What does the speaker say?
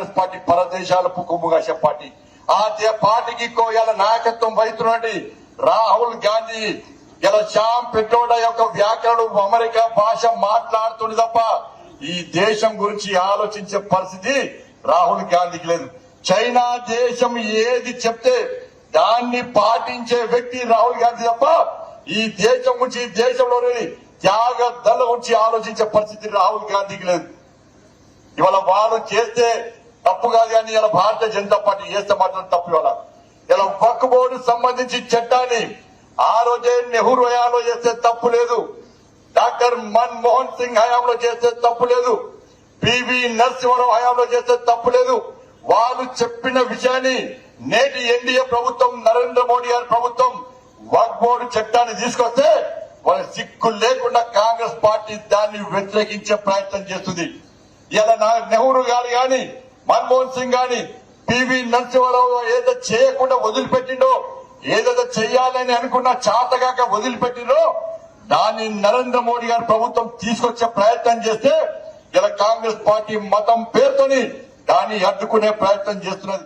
Congress party పరదేశాలకు కొమ్ము కాసే party. ఆ పార్టీకి ఇలా నాయకత్వం వహిస్తున్నటువంటి రాహుల్ గాంధీ ఇలా శ్యామ్ పెట్రోడా యొక్క వ్యాఖ్యలు అమెరికా భాష మాట్లాడుతుంది తప్ప ఈ దేశం గురించి ఆలోచించే పరిస్థితి రాహుల్ గాంధీకి లేదు. చైనా దేశం ఏది చెప్తే దాన్ని పాటించే వ్యక్తి రాహుల్ గాంధీ తప్ప ఈ దేశం గురించి దేశంలోని త్యాగ దళ గురించి ఆలోచించే పరిస్థితి రాహుల్ గాంధీకి లేదు. ఇవాళ వాళ్ళు చేస్తే తప్పు కాదు కానీ ఇలా భారతీయ జనతా పార్టీ చేస్తే మాత్రం తప్పు. ఇలా వక్ఫ్ బోర్డు సంబంధించి చట్టాన్ని ఆ రోజే నెహ్రూ హయాంలో చేస్తే తప్పు లేదు, డాక్టర్ మన్మోహన్ సింగ్ హయాంలో చేస్తే తప్పు లేదు, పివి నరసింహరావు హయాంలో చేస్తే తప్పు లేదు. వాళ్ళు చెప్పిన విషయాన్ని నేటి ఎన్డీఏ ప్రభుత్వం నరేంద్ర మోడీ గారి ప్రభుత్వం వక్ఫ్ బోర్డు చట్టాన్ని తీసుకొస్తే వాళ్ళ సిగ్గు లేకుండా కాంగ్రెస్ పార్టీ దాన్ని వ్యతిరేకించే ప్రయత్నం చేస్తుంది. ఇలా నెహ్రూ గారు గాని మన్మోహన్ సింగ్ గాని పివి నరసింహరావు ఏదో చేయకుండా వదిలిపెట్టిండో, ఏదైతే చెయ్యాలని అనుకున్న చాతగాక వదిలిపెట్టిండో దాన్ని నరేంద్ర మోడీ గారి ప్రభుత్వం తీసుకొచ్చే ప్రయత్నం చేస్తే ఇలా కాంగ్రెస్ పార్టీ మతం పేరుతోని దాన్ని అడ్డుకునే ప్రయత్నం చేస్తున్నది.